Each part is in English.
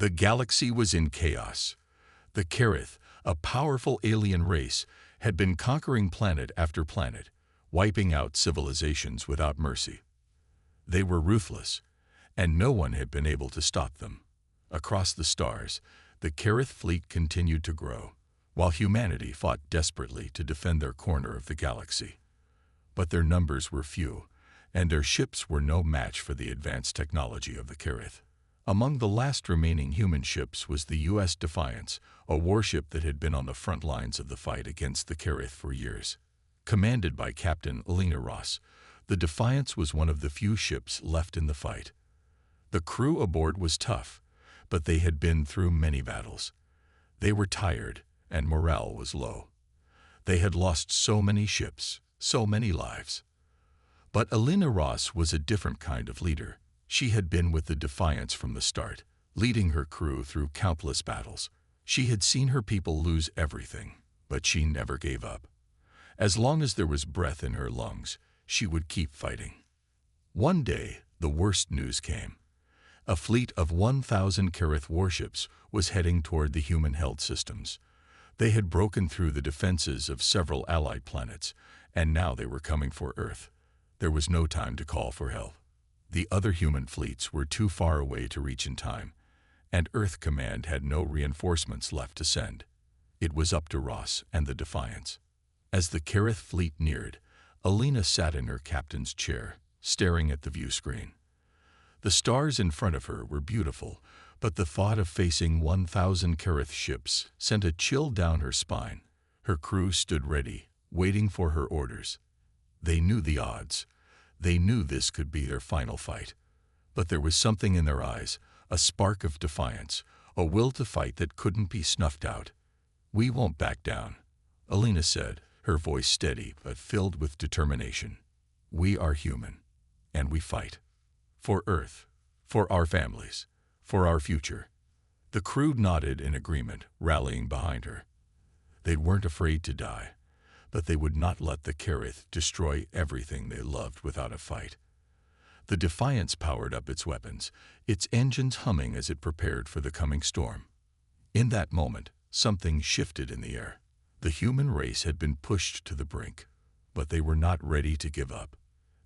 The galaxy was in chaos. The Kerith, a powerful alien race, had been conquering planet after planet, wiping out civilizations without mercy. They were ruthless, and no one had been able to stop them. Across the stars, the Kerith fleet continued to grow, while humanity fought desperately to defend their corner of the galaxy. But their numbers were few, and their ships were no match for the advanced technology of the Kerith. Among the last remaining human ships was the U.S. Defiance, a warship that had been on the front lines of the fight against the Kerith for years. Commanded by Captain Elena Ross, the Defiance was one of the few ships left in the fight. The crew aboard was tough, but they had been through many battles. They were tired, and morale was low. They had lost so many ships, so many lives. But Elena Ross was a different kind of leader. She had been with the Defiance from the start, leading her crew through countless battles. She had seen her people lose everything, but she never gave up. As long as there was breath in her lungs, she would keep fighting. One day, the worst news came. A fleet of 1,000 Kerith warships was heading toward the human-held systems. They had broken through the defenses of several allied planets, and now they were coming for Earth. There was no time to call for help. The other human fleets were too far away to reach in time, and Earth Command had no reinforcements left to send. It was up to Ross and the Defiance. As the Kerith fleet neared, Elena sat in her captain's chair, staring at the view screen. The stars in front of her were beautiful, but the thought of facing 1,000 Kerith ships sent a chill down her spine. Her crew stood ready, waiting for her orders. They knew the odds. They knew this could be their final fight. But there was something in their eyes, a spark of defiance, a will to fight that couldn't be snuffed out. "We won't back down," Elena said, her voice steady but filled with determination. "We are human, and we fight. For Earth, for our families, for our future." The crew nodded in agreement, rallying behind her. They weren't afraid to die, but they would not let the Kerith destroy everything they loved without a fight. The Defiance powered up its weapons, its engines humming as it prepared for the coming storm. In that moment, something shifted in the air. The human race had been pushed to the brink, but they were not ready to give up.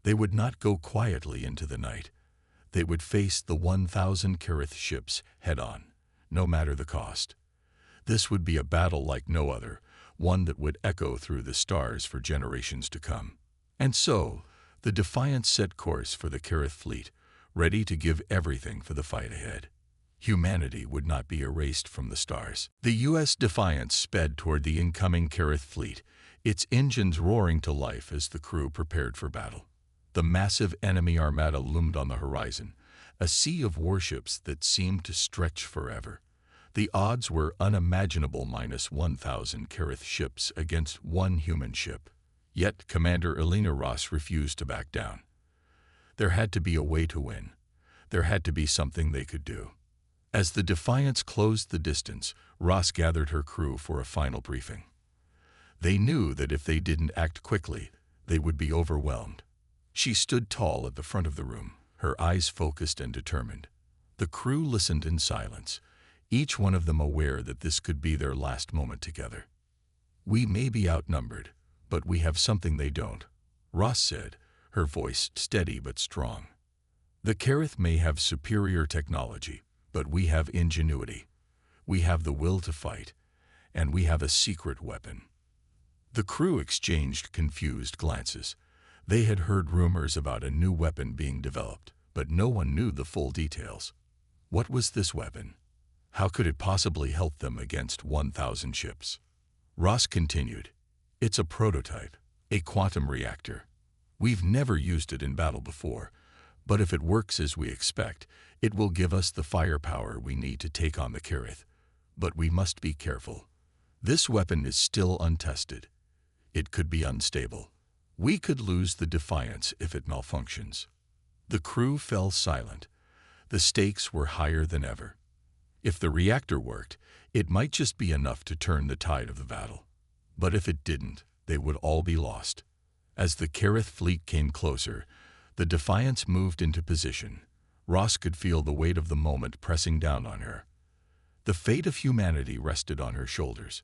They would not go quietly into the night. They would face the 1,000 Kerith ships head-on, no matter the cost. This would be a battle like no other, one that would echo through the stars for generations to come. And so, the Defiance set course for the Kerith fleet, ready to give everything for the fight ahead. Humanity would not be erased from the stars. The U.S. Defiance sped toward the incoming Kerith fleet, its engines roaring to life as the crew prepared for battle. The massive enemy armada loomed on the horizon, a sea of warships that seemed to stretch forever. The odds were unimaginable, minus 1,000 Kerith ships against one human ship. Yet Commander Elena Ross refused to back down. There had to be a way to win. There had to be something they could do. As the Defiance closed the distance, Ross gathered her crew for a final briefing. They knew that if they didn't act quickly, they would be overwhelmed. She stood tall at the front of the room, her eyes focused and determined. The crew listened in silence, each one of them aware that this could be their last moment together. "We may be outnumbered, but we have something they don't," Ross said, her voice steady but strong. "The Kerith may have superior technology, but we have ingenuity. We have the will to fight, and we have a secret weapon." The crew exchanged confused glances. They had heard rumors about a new weapon being developed, but no one knew the full details. What was this weapon? How could it possibly help them against 1,000 ships? Ross continued, "It's a prototype, a quantum reactor. We've never used it in battle before, but if it works as we expect, it will give us the firepower we need to take on the Kerith. But we must be careful. This weapon is still untested. It could be unstable. We could lose the Defiance if it malfunctions." The crew fell silent. The stakes were higher than ever. If the reactor worked, it might just be enough to turn the tide of the battle. But if it didn't, they would all be lost. As the Kerith fleet came closer, the Defiance moved into position. Ross could feel the weight of the moment pressing down on her. The fate of humanity rested on her shoulders.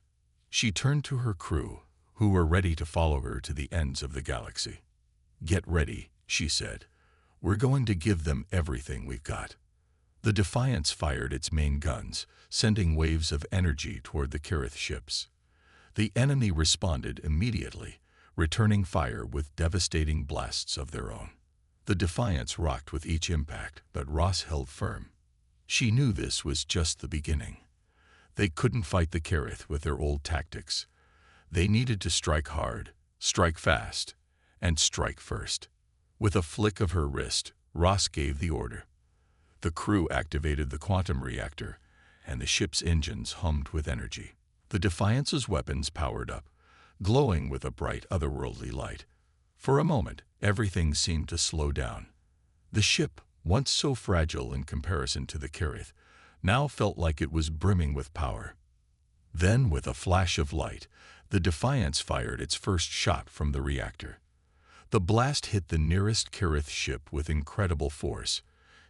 She turned to her crew, who were ready to follow her to the ends of the galaxy. "Get ready," she said. "We're going to give them everything we've got." The Defiance fired its main guns, sending waves of energy toward the Kirith ships. The enemy responded immediately, returning fire with devastating blasts of their own. The Defiance rocked with each impact, but Ross held firm. She knew this was just the beginning. They couldn't fight the Kirith with their old tactics. They needed to strike hard, strike fast, and strike first. With a flick of her wrist, Ross gave the order. The crew activated the quantum reactor, and the ship's engines hummed with energy. The Defiance's weapons powered up, glowing with a bright otherworldly light. For a moment, everything seemed to slow down. The ship, once so fragile in comparison to the Kirith, now felt like it was brimming with power. Then, with a flash of light, the Defiance fired its first shot from the reactor. The blast hit the nearest Kirith ship with incredible force,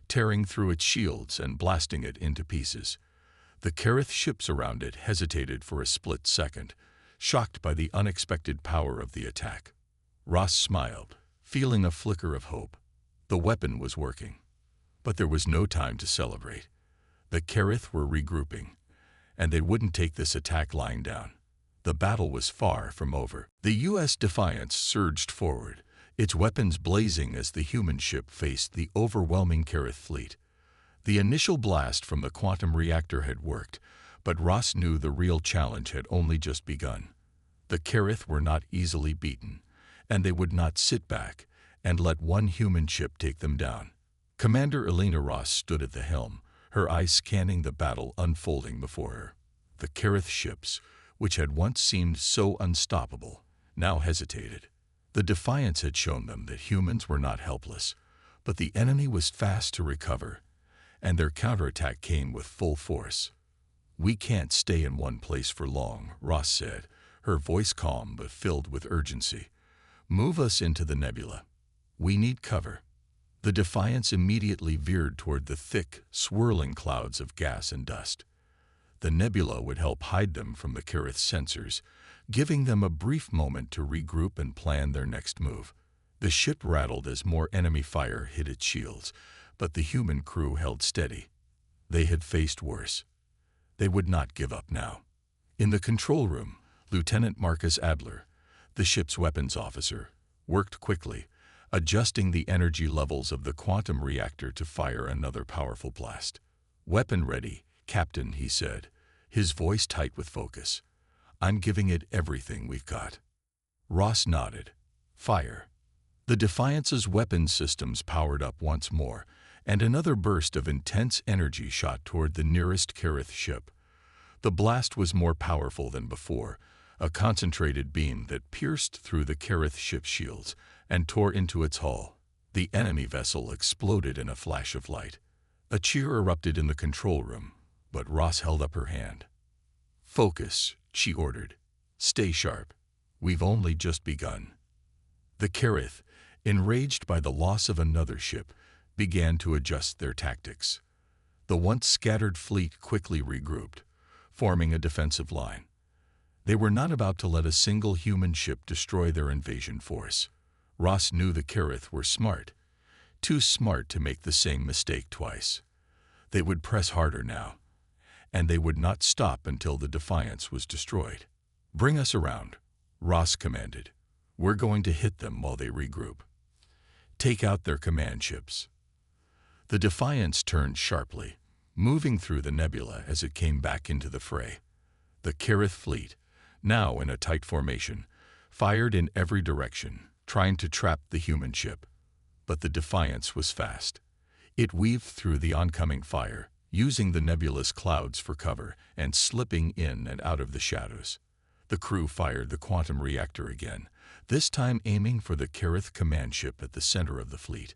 tearing through its shields and blasting it into pieces. The Kirith ships around it hesitated for a split second, shocked by the unexpected power of the attack. Ross smiled, feeling a flicker of hope. The weapon was working. But there was no time to celebrate. The Kirith were regrouping, and they wouldn't take this attack lying down. The battle was far from over. The U.S. Defiance surged forward, its weapons blazing as the human ship faced the overwhelming Kirith fleet. The initial blast from the quantum reactor had worked, but Ross knew the real challenge had only just begun. The Kirith were not easily beaten, and they would not sit back and let one human ship take them down. Commander Elena Ross stood at the helm, her eyes scanning the battle unfolding before her. The Kirith ships, which had once seemed so unstoppable, now hesitated. The Defiance had shown them that humans were not helpless, but the enemy was fast to recover, and their counterattack came with full force. "We can't stay in one place for long," Ross said, her voice calm but filled with urgency. "Move us into the nebula. We need cover." The Defiance immediately veered toward the thick, swirling clouds of gas and dust. The nebula would help hide them from the Kirith sensors, giving them a brief moment to regroup and plan their next move. The ship rattled as more enemy fire hit its shields, but the human crew held steady. They had faced worse. They would not give up now. In the control room, Lieutenant Marcus Adler, the ship's weapons officer, worked quickly, adjusting the energy levels of the quantum reactor to fire another powerful blast. "Weapon ready, Captain," he said, his voice tight with focus. "I'm giving it everything we've got." Ross nodded. "Fire." The Defiance's weapon systems powered up once more, and another burst of intense energy shot toward the nearest Kirith ship. The blast was more powerful than before, a concentrated beam that pierced through the Kirith ship's shields and tore into its hull. The enemy vessel exploded in a flash of light. A cheer erupted in the control room, but Ross held up her hand. "Focus," she ordered. "Stay sharp. We've only just begun." The Kirith, enraged by the loss of another ship, began to adjust their tactics. The once scattered fleet quickly regrouped, forming a defensive line. They were not about to let a single human ship destroy their invasion force. Ross knew the Kirith were smart, too smart to make the same mistake twice. They would press harder now, and they would not stop until the Defiance was destroyed. "Bring us around," Ross commanded. "We're going to hit them while they regroup. Take out their command ships." The Defiance turned sharply, moving through the nebula as it came back into the fray. The Kirith fleet, now in a tight formation, fired in every direction, trying to trap the human ship. But the Defiance was fast. It weaved through the oncoming fire, using the nebula's clouds for cover and slipping in and out of the shadows. The crew fired the quantum reactor again, this time aiming for the Kirith command ship at the center of the fleet.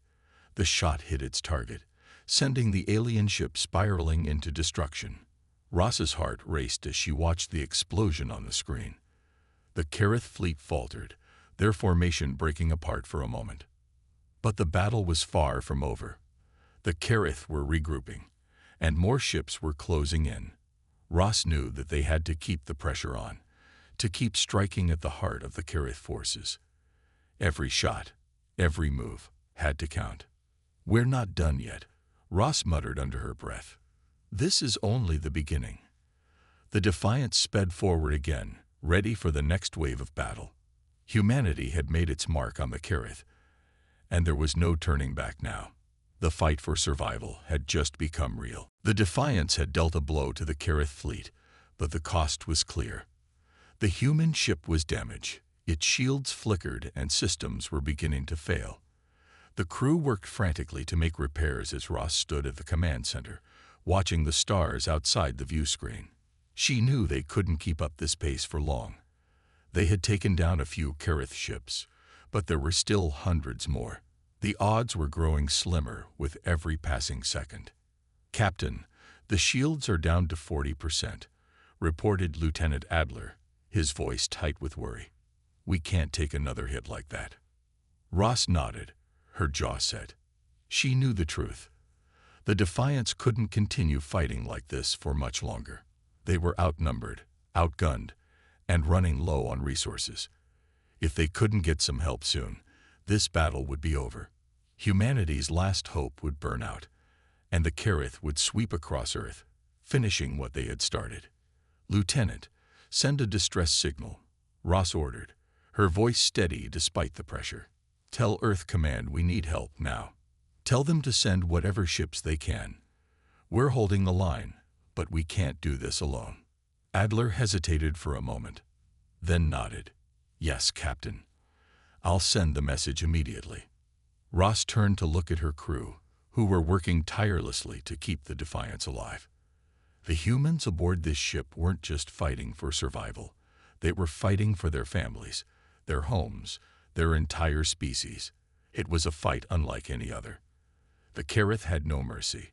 The shot hit its target, sending the alien ship spiraling into destruction. Ross's heart raced as she watched the explosion on the screen. The Kirith fleet faltered, their formation breaking apart for a moment. But the battle was far from over. The Kirith were regrouping, and more ships were closing in. Ross knew that they had to keep the pressure on, to keep striking at the heart of the Kareth forces. Every shot, every move, had to count. "We're not done yet," Ross muttered under her breath. "This is only the beginning." The Defiance sped forward again, ready for the next wave of battle. Humanity had made its mark on the Kareth, and there was no turning back now. The fight for survival had just become real. The Defiance had dealt a blow to the Kareth fleet, but the cost was clear. The human ship was damaged, its shields flickered, and systems were beginning to fail. The crew worked frantically to make repairs as Ross stood at the command center, watching the stars outside the view screen. She knew they couldn't keep up this pace for long. They had taken down a few Kareth ships, but there were still hundreds more. The odds were growing slimmer with every passing second. "Captain, the shields are down to 40%, reported Lieutenant Adler, his voice tight with worry. "We can't take another hit like that." Ross nodded, her jaw set. She knew the truth. The Defiance couldn't continue fighting like this for much longer. They were outnumbered, outgunned, and running low on resources. If they couldn't get some help soon, this battle would be over. Humanity's last hope would burn out, and the Kareth would sweep across Earth, finishing what they had started. "Lieutenant, send a distress signal," Ross ordered, her voice steady despite the pressure. "Tell Earth Command we need help now. Tell them to send whatever ships they can. We're holding the line, but we can't do this alone." Adler hesitated for a moment, then nodded. "Yes, Captain. I'll send the message immediately." Ross turned to look at her crew, who were working tirelessly to keep the Defiance alive. The humans aboard this ship weren't just fighting for survival. They were fighting for their families, their homes, their entire species. It was a fight unlike any other. The Kareth had no mercy,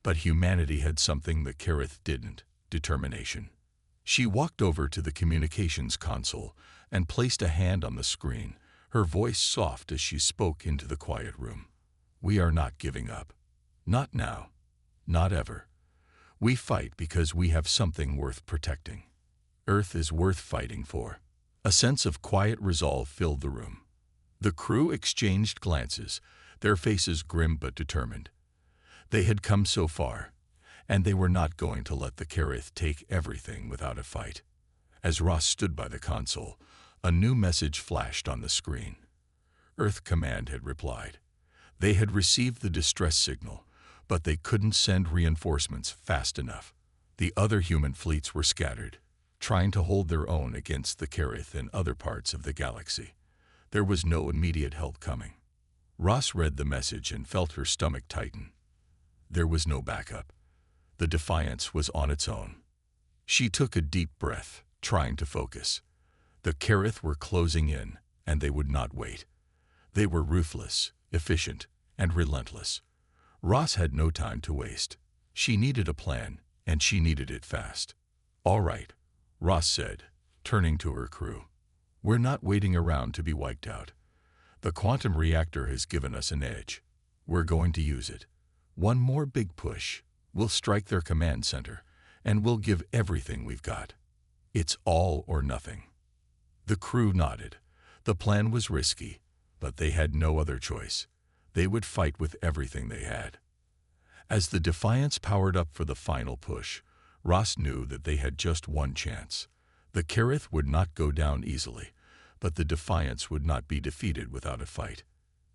but humanity had something the Kareth didn't: determination. She walked over to the communications console and placed a hand on the screen, her voice soft as she spoke into the quiet room. "We are not giving up. Not now. Not ever. We fight because we have something worth protecting. Earth is worth fighting for." A sense of quiet resolve filled the room. The crew exchanged glances, their faces grim but determined. They had come so far, and they were not going to let the Kareth take everything without a fight. As Ross stood by the console, a new message flashed on the screen. Earth Command had replied. They had received the distress signal, but they couldn't send reinforcements fast enough. The other human fleets were scattered, trying to hold their own against the Kareth in other parts of the galaxy. There was no immediate help coming. Ross read the message and felt her stomach tighten. There was no backup. The Defiance was on its own. She took a deep breath, trying to focus. The Kareth were closing in, and they would not wait. They were ruthless, efficient, and relentless. Ross had no time to waste. She needed a plan, and she needed it fast. "All right," Ross said, turning to her crew. "We're not waiting around to be wiped out. The quantum reactor has given us an edge. We're going to use it. One more big push. We'll strike their command center, and we'll give everything we've got. It's all or nothing." The crew nodded. The plan was risky, but they had no other choice. They would fight with everything they had. As the Defiance powered up for the final push, Ross knew that they had just one chance. The Kareth would not go down easily, but the Defiance would not be defeated without a fight.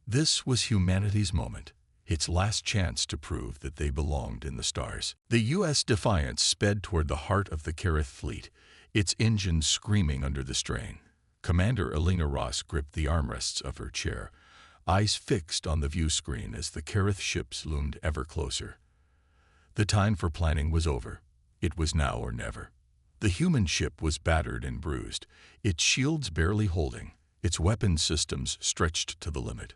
This was humanity's moment, its last chance to prove that they belonged in the stars. The U.S. Defiance sped toward the heart of the Kareth fleet, its engines screaming under the strain. Commander Elena Ross gripped the armrests of her chair, eyes fixed on the view screen as the Kareth ships loomed ever closer. The time for planning was over. It was now or never. The human ship was battered and bruised, its shields barely holding, its weapon systems stretched to the limit.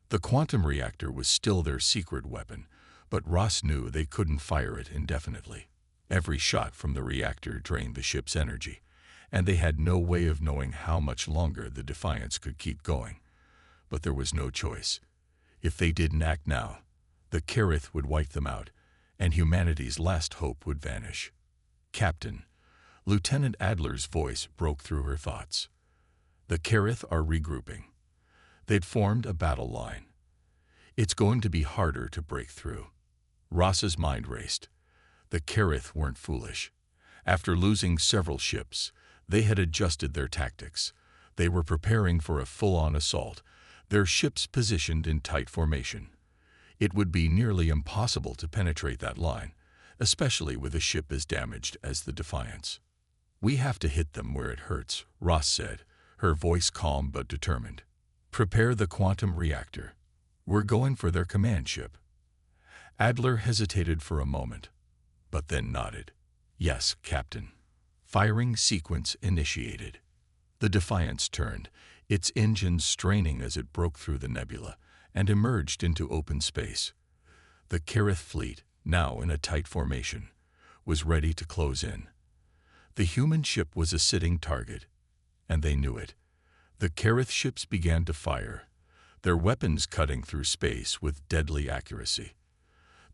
The quantum reactor was still their secret weapon, but Ross knew they couldn't fire it indefinitely. Every shot from the reactor drained the ship's energy, and they had no way of knowing how much longer the Defiance could keep going. But there was no choice. If they didn't act now, the Kareth would wipe them out, and humanity's last hope would vanish. Captain, Lieutenant Adler's voice broke through her thoughts. The Kerith are regrouping. They'd formed a battle line. It's going to be harder to break through. Ross's mind raced. The Kerith weren't foolish. After losing several ships, they had adjusted their tactics. They were preparing for a full-on assault, their ships positioned in tight formation. It would be nearly impossible to penetrate that line, especially with a ship as damaged as the Defiance. "We have to hit them where it hurts," Ross said, her voice calm but determined. "Prepare the quantum reactor. We're going for their command ship." Adler hesitated for a moment, but then nodded. "Yes, Captain." Firing sequence initiated. The Defiance turned, its engines straining as it broke through the nebula and emerged into open space. The Kerith fleet, now in a tight formation, was ready to close in. The human ship was a sitting target, and they knew it. The Kerith ships began to fire, their weapons cutting through space with deadly accuracy.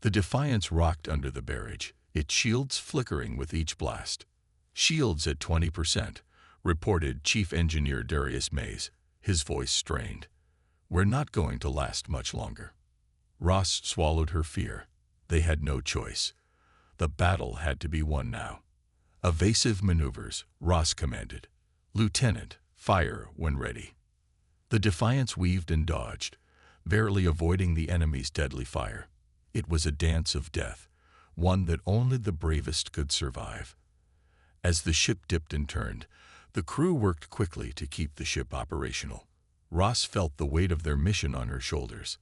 The Defiance rocked under the barrage, its shields flickering with each blast. "Shields at 20%, reported Chief Engineer Darius Mays, his voice strained. "We're not going to last much longer." Ross swallowed her fear. They had no choice. The battle had to be won now. "Evasive maneuvers," Ross commanded. "Lieutenant, fire when ready." The Defiance weaved and dodged, barely avoiding the enemy's deadly fire. It was a dance of death, one that only the bravest could survive. As the ship dipped and turned, the crew worked quickly to keep the ship operational. Ross felt the weight of their mission on her shoulders.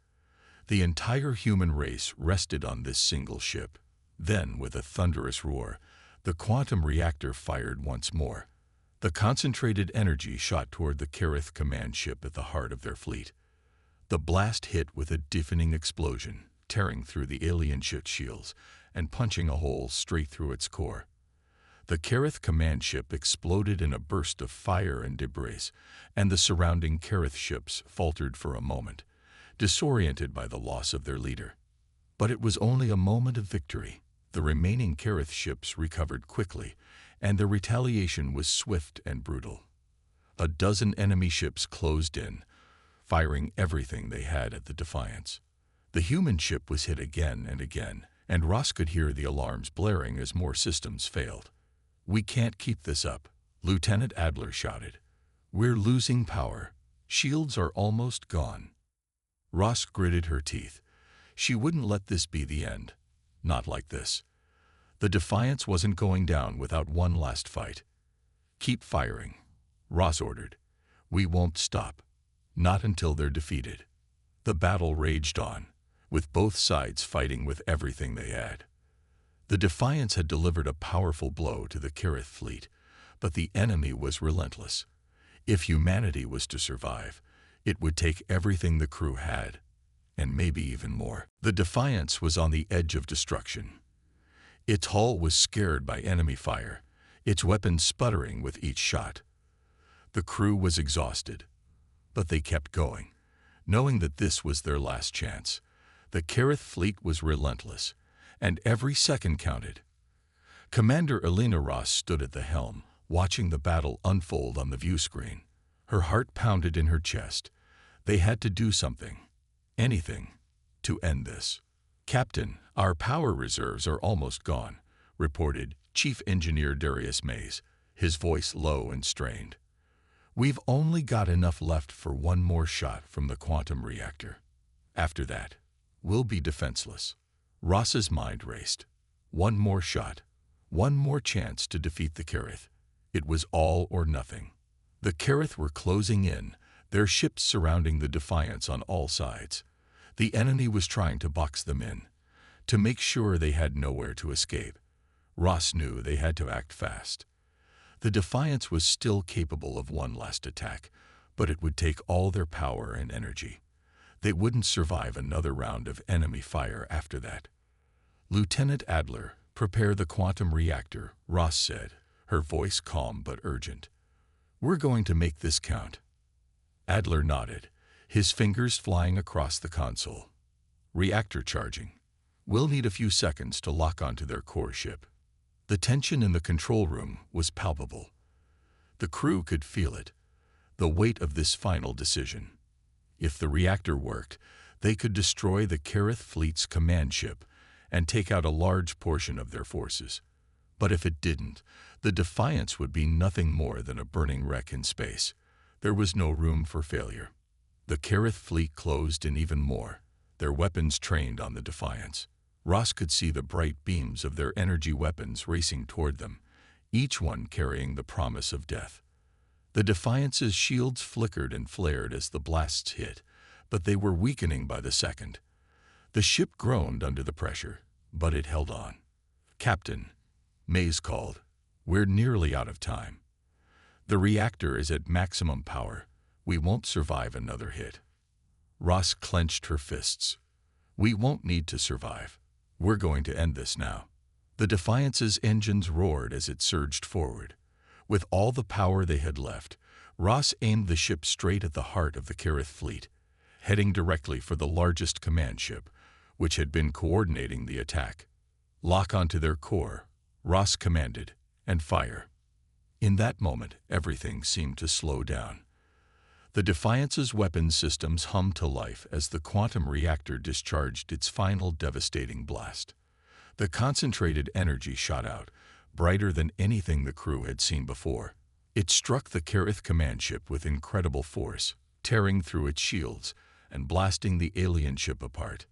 The entire human race rested on this single ship. Then, with a thunderous roar, the quantum reactor fired once more. The concentrated energy shot toward the Kerith command ship at the heart of their fleet. The blast hit with a deafening explosion, tearing through the alien ship's shields and punching a hole straight through its core. The Kerith command ship exploded in a burst of fire and debris, and the surrounding Kerith ships faltered for a moment, disoriented by the loss of their leader. But it was only a moment of victory. The remaining Kerith ships recovered quickly, and their retaliation was swift and brutal. A dozen enemy ships closed in, firing everything they had at the Defiance. The human ship was hit again and again, and Ross could hear the alarms blaring as more systems failed. "We can't keep this up," Lieutenant Adler shouted. "We're losing power. Shields are almost gone." Ross gritted her teeth. She wouldn't let this be the end. Not like this. The Defiance wasn't going down without one last fight. "Keep firing," Ross ordered. "We won't stop. Not until they're defeated." The battle raged on, with both sides fighting with everything they had. The Defiance had delivered a powerful blow to the Kerith fleet, but the enemy was relentless. If humanity was to survive, it would take everything the crew had, and maybe even more. The Defiance was on the edge of destruction. Its hull was scared by enemy fire, its weapons sputtering with each shot. The crew was exhausted, but they kept going, knowing that this was their last chance. The Kerith fleet was relentless, and every second counted. Commander Elena Ross stood at the helm, watching the battle unfold on the view screen. Her heart pounded in her chest. They had to do something, anything, to end this. "Captain, our power reserves are almost gone," reported Chief Engineer Darius Mays, his voice low and strained. "We've only got enough left for one more shot from the quantum reactor. After that, we'll be defenseless." Ross's mind raced. One more shot, one more chance to defeat the Kerith. It was all or nothing. The Kerith were closing in, their ships surrounding the Defiance on all sides. The enemy was trying to box them in, to make sure they had nowhere to escape. Ross knew they had to act fast. The Defiance was still capable of one last attack, but it would take all their power and energy. They wouldn't survive another round of enemy fire after that. "Lieutenant Adler, prepare the quantum reactor," Ross said, her voice calm but urgent. "We're going to make this count." Adler nodded, his fingers flying across the console. "Reactor charging. We'll need a few seconds to lock onto their core ship." The tension in the control room was palpable. The crew could feel it, the weight of this final decision. If the reactor worked, they could destroy the Kerith fleet's command ship and take out a large portion of their forces. But if it didn't, the Defiance would be nothing more than a burning wreck in space. There was no room for failure. The Kerith fleet closed in even more, their weapons trained on the Defiance. Ross could see the bright beams of their energy weapons racing toward them, each one carrying the promise of death. The Defiance's shields flickered and flared as the blasts hit, but they were weakening by the second. The ship groaned under the pressure, but it held on. "Captain," Maze called, "we're nearly out of time. The reactor is at maximum power. We won't survive another hit." Ross clenched her fists. "We won't need to survive. We're going to end this now." The Defiance's engines roared as it surged forward. With all the power they had left, Ross aimed the ship straight at the heart of the Kerith fleet, heading directly for the largest command ship, which had been coordinating the attack. "Lock onto their core," Ross commanded, "and fire." In that moment, everything seemed to slow down. The Defiance's weapons systems hummed to life as the quantum reactor discharged its final devastating blast. The concentrated energy shot out, brighter than anything the crew had seen before. It struck the Kerith command ship with incredible force, tearing through its shields and blasting the alien ship apart.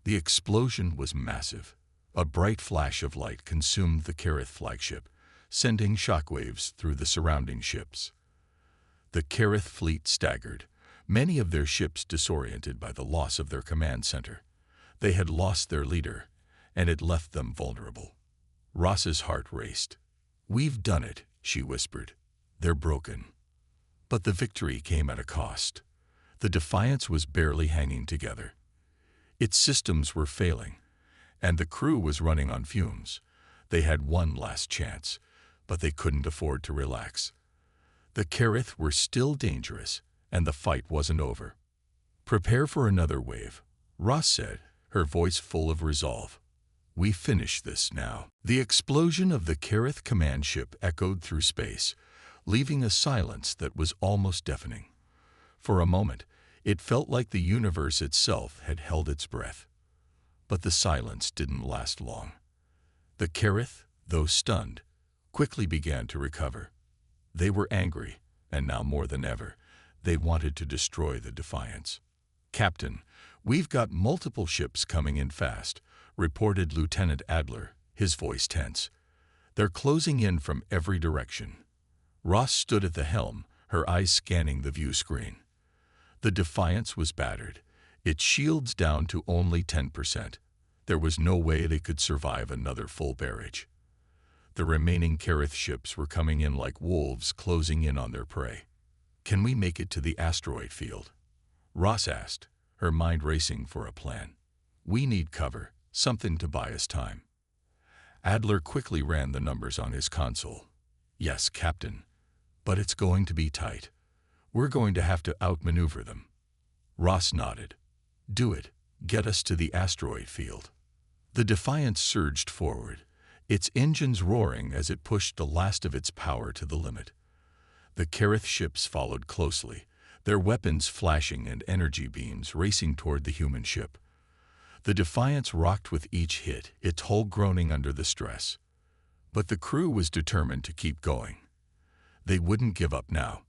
The explosion was massive. A bright flash of light consumed the Kerith flagship, sending shockwaves through the surrounding ships. The Kerith fleet staggered, many of their ships disoriented by the loss of their command center. They had lost their leader, and it left them vulnerable. Ross's heart raced. "We've done it," she whispered. "They're broken." But the victory came at a cost. The Defiance was barely hanging together. Its systems were failing, and the crew was running on fumes. They had one last chance, but they couldn't afford to relax. The Kerith were still dangerous, and the fight wasn't over. "Prepare for another wave," Ross said, her voice full of resolve. "We finish this now." The explosion of the Kerith command ship echoed through space, leaving a silence that was almost deafening. For a moment, it felt like the universe itself had held its breath. But the silence didn't last long. The Kerith, though stunned, quickly began to recover. They were angry, and now more than ever, they wanted to destroy the Defiance. "Captain, we've got multiple ships coming in fast," reported Lieutenant Adler, his voice tense. "They're closing in from every direction." Ross stood at the helm, her eyes scanning the view screen. The Defiance was battered, its shields down to only 10%. There was no way they could survive another full barrage. The remaining Kerith ships were coming in like wolves closing in on their prey. "Can we make it to the asteroid field?" Ross asked, her mind racing for a plan. "We need cover, something to buy us time." Adler quickly ran the numbers on his console. "Yes, Captain, but it's going to be tight. We're going to have to outmaneuver them." Ross nodded. "Do it. Get us to the asteroid field." The Defiance surged forward, its engines roaring as it pushed the last of its power to the limit. The Kerith ships followed closely, their weapons flashing and energy beams racing toward the human ship. The Defiance rocked with each hit, its hull groaning under the stress. But the crew was determined to keep going. They wouldn't give up now.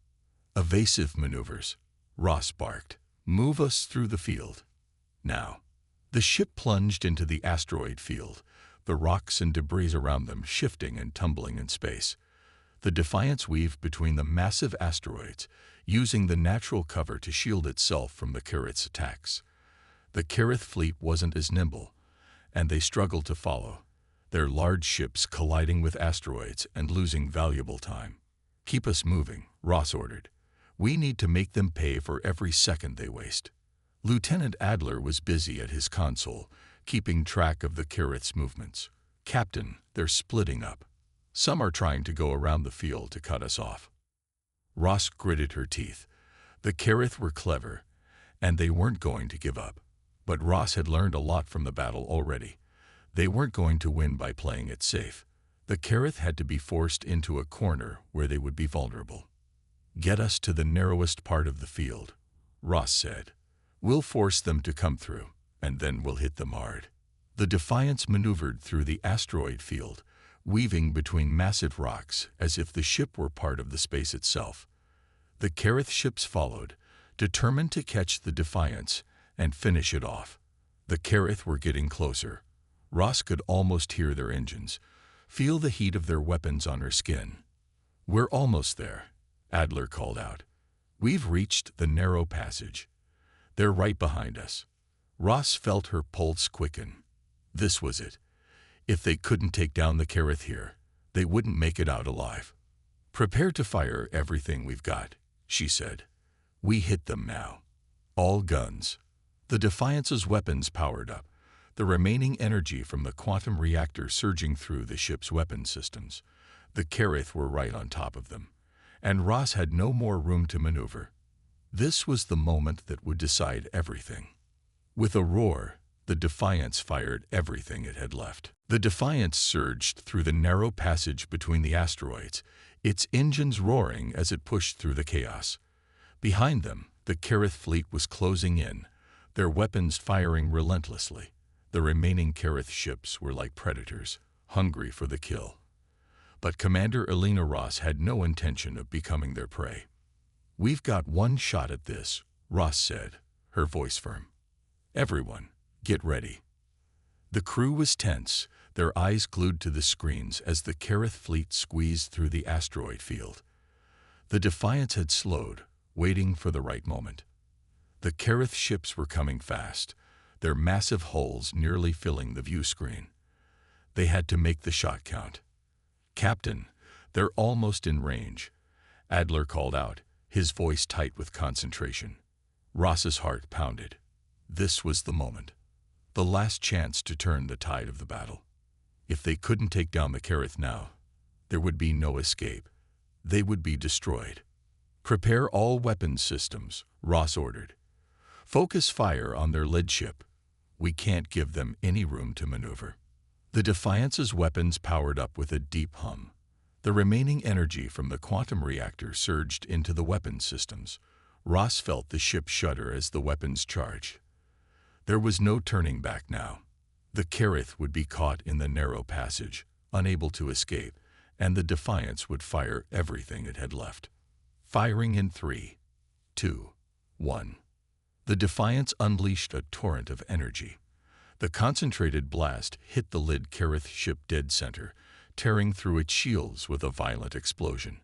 "Evasive maneuvers," Ross barked. "Move us through the field. Now." The ship plunged into the asteroid field, the rocks and debris around them shifting and tumbling in space. The Defiance weaved between the massive asteroids, using the natural cover to shield itself from the Kerith's attacks. The Kerith fleet wasn't as nimble, and they struggled to follow, their large ships colliding with asteroids and losing valuable time. "Keep us moving," Ross ordered. "We need to make them pay for every second they waste." Lieutenant Adler was busy at his console, keeping track of the Kerith's movements. "Captain, they're splitting up. Some are trying to go around the field to cut us off." Ross gritted her teeth. The Kerith were clever, and they weren't going to give up. But Ross had learned a lot from the battle already. They weren't going to win by playing it safe. The Kerith had to be forced into a corner where they would be vulnerable. "Get us to the narrowest part of the field," Ross said. "We'll force them to come through, and then we'll hit them hard." The Defiance maneuvered through the asteroid field, weaving between massive rocks as if the ship were part of the space itself. The Kerith ships followed, determined to catch the Defiance and finish it off. The Kerith were getting closer. Ross could almost hear their engines, feel the heat of their weapons on her skin. "We're almost there," Adler called out. "We've reached the narrow passage. They're right behind us." Ross felt her pulse quicken. This was it. If they couldn't take down the Kerith here, they wouldn't make it out alive. "Prepare to fire everything we've got," she said. "We hit them now. All guns." The Defiance's weapons powered up, the remaining energy from the quantum reactor surging through the ship's weapon systems. The Kerith were right on top of them, and Ross had no more room to maneuver. This was the moment that would decide everything. With a roar, the Defiance fired everything it had left. The Defiance surged through the narrow passage between the asteroids, its engines roaring as it pushed through the chaos. Behind them, the Kerith fleet was closing in, their weapons firing relentlessly. The remaining Kerith ships were like predators, hungry for the kill. But Commander Elena Ross had no intention of becoming their prey. "We've got one shot at this," Ross said, her voice firm. "Everyone, get ready." The crew was tense, their eyes glued to the screens as the Kerith fleet squeezed through the asteroid field. The Defiance had slowed, waiting for the right moment. The Kerith ships were coming fast, their massive hulls nearly filling the view screen. They had to make the shot count. "Captain, they're almost in range," Adler called out, his voice tight with concentration. Ross's heart pounded. This was the moment. The last chance to turn the tide of the battle. If they couldn't take down the Kerith now, there would be no escape. They would be destroyed. "Prepare all weapons systems," Ross ordered. "Focus fire on their lead ship. We can't give them any room to maneuver." The Defiance's weapons powered up with a deep hum. The remaining energy from the quantum reactor surged into the weapons systems. Ross felt the ship shudder as the weapons charged. There was no turning back now. The Kerith would be caught in the narrow passage, unable to escape, and the Defiance would fire everything it had left. Firing in 3, 2, 1. The Defiance unleashed a torrent of energy. The concentrated blast hit the lead Kerith ship dead center, tearing through its shields with a violent explosion.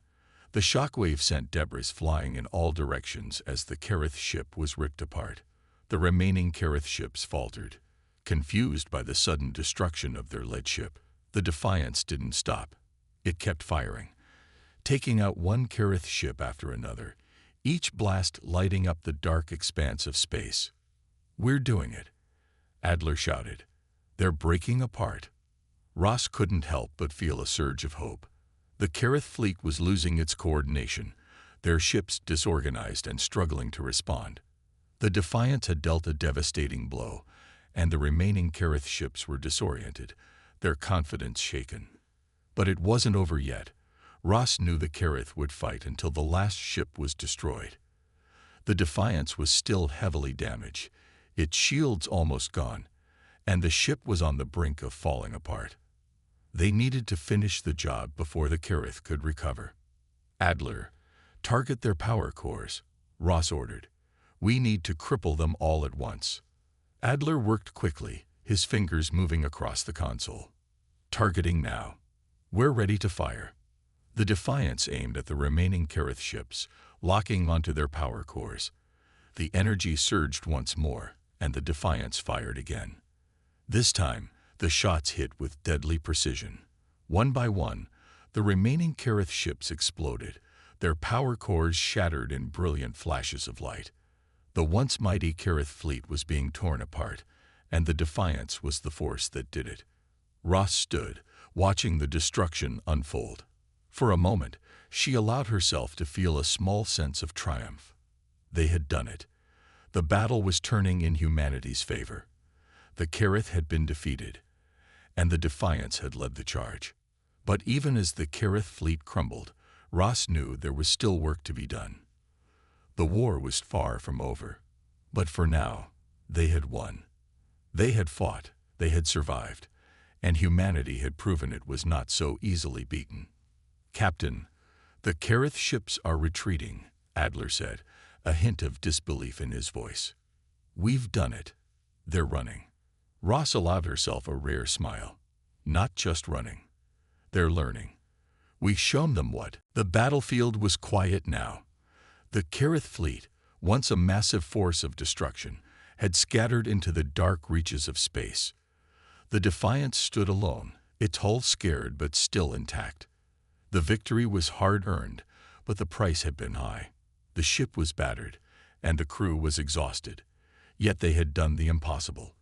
The shockwave sent debris flying in all directions as the Kerith ship was ripped apart. The remaining Kerith ships faltered, confused by the sudden destruction of their lead ship. The Defiance didn't stop. It kept firing, taking out one Kerith ship after another, each blast lighting up the dark expanse of space. "We're doing it," Adler shouted. "They're breaking apart." Ross couldn't help but feel a surge of hope. The Kerith fleet was losing its coordination, their ships disorganized and struggling to respond. The Defiance had dealt a devastating blow, and the remaining Kerith ships were disoriented, their confidence shaken. But it wasn't over yet. Ross knew the Kerith would fight until the last ship was destroyed. The Defiance was still heavily damaged, its shields almost gone, and the ship was on the brink of falling apart. They needed to finish the job before the Kerith could recover. "Adler, target their power cores," Ross ordered. "We need to cripple them all at once." Adler worked quickly, his fingers moving across the console. "Targeting now. We're ready to fire." The Defiance aimed at the remaining Kerith ships, locking onto their power cores. The energy surged once more, and the Defiance fired again. This time, the shots hit with deadly precision. One by one, the remaining Kerith ships exploded, their power cores shattered in brilliant flashes of light. The once mighty Kerith fleet was being torn apart, and the Defiance was the force that did it. Ross stood, watching the destruction unfold. For a moment, she allowed herself to feel a small sense of triumph. They had done it. The battle was turning in humanity's favor. The Kerith had been defeated, and the Defiance had led the charge. But even as the Kerith fleet crumbled, Ross knew there was still work to be done. The war was far from over. But for now, they had won. They had fought, they had survived, and humanity had proven it was not so easily beaten. "Captain, the Kerith ships are retreating," Adler said, a hint of disbelief in his voice. "We've done it. They're running." Ross allowed herself a rare smile. "Not just running. They're learning. We've shown them what." The battlefield was quiet now. The Kerith fleet, once a massive force of destruction, had scattered into the dark reaches of space. The Defiance stood alone, its hull scared but still intact. The victory was hard-earned, but the price had been high. The ship was battered, and the crew was exhausted. Yet they had done the impossible.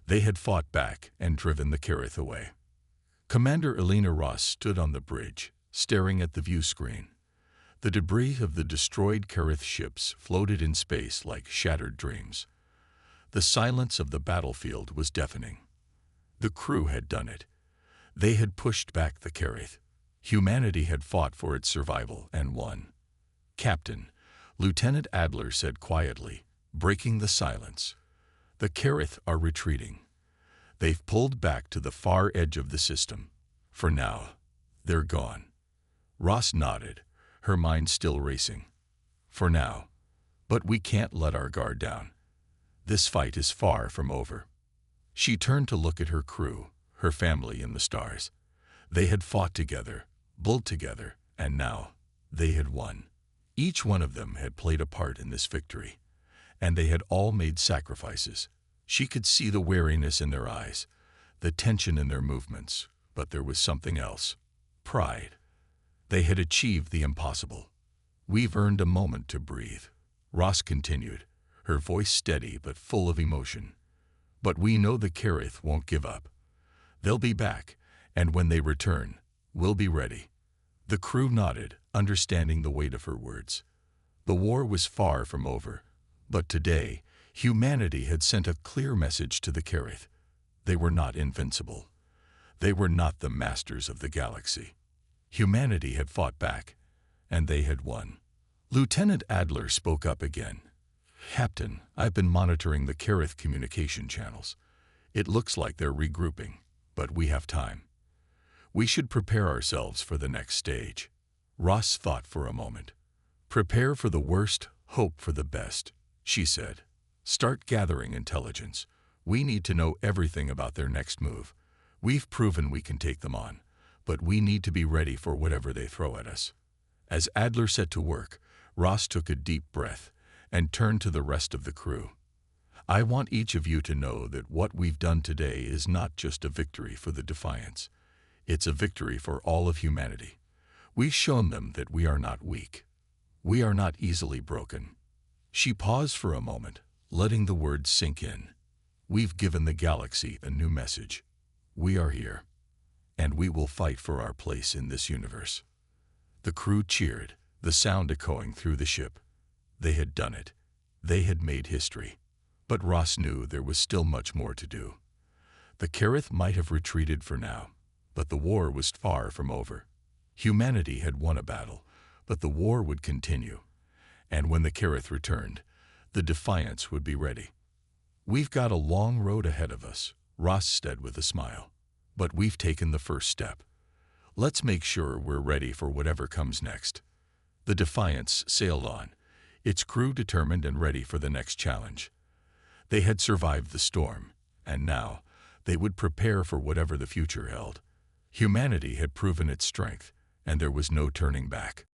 They had fought back and driven the Kerith away. Commander Elena Ross stood on the bridge, staring at the view screen. The debris of the destroyed Kerith ships floated in space like shattered dreams. The silence of the battlefield was deafening. The crew had done it. They had pushed back the Kerith. Humanity had fought for its survival and won. "Captain," Lieutenant Adler said quietly, breaking the silence, "the Kerith are retreating. They've pulled back to the far edge of the system. For now, they're gone." Ross nodded, her mind still racing. "For now. But we can't let our guard down. This fight is far from over." She turned to look at her crew, her family in the stars. They had fought together, built together, and now they had won. Each one of them had played a part in this victory, and they had all made sacrifices. She could see the weariness in their eyes, the tension in their movements, but there was something else: pride. They had achieved the impossible. "We've earned a moment to breathe," Ross continued, her voice steady but full of emotion. "But we know the Kerith won't give up. They'll be back, and when they return, we'll be ready." The crew nodded, understanding the weight of her words. The war was far from over, but today, humanity had sent a clear message to the Kerith. They were not invincible. They were not the masters of the galaxy. Humanity had fought back, and they had won. Lieutenant Adler spoke up again. "Captain, I've been monitoring the Kerith communication channels. It looks like they're regrouping, but we have time. We should prepare ourselves for the next stage." Ross thought for a moment. "Prepare for the worst, hope for the best," she said. "Start gathering intelligence. We need to know everything about their next move. We've proven we can take them on, but we need to be ready for whatever they throw at us." As Adler set to work, Ross took a deep breath and turned to the rest of the crew. "I want each of you to know that what we've done today is not just a victory for the Defiance. It's a victory for all of humanity. We've shown them that we are not weak. We are not easily broken." She paused for a moment, letting the words sink in. "We've given the galaxy a new message. We are here, and we will fight for our place in this universe." The crew cheered, the sound echoing through the ship. They had done it. They had made history. But Ross knew there was still much more to do. The Kerith might have retreated for now, but the war was far from over. Humanity had won a battle, but the war would continue. And when the Kerith returned, the Defiance would be ready. "We've got a long road ahead of us," Ross said with a smile. "But we've taken the first step. Let's make sure we're ready for whatever comes next." The Defiance sailed on, its crew determined and ready for the next challenge. They had survived the storm, and now they would prepare for whatever the future held. Humanity had proven its strength, and there was no turning back.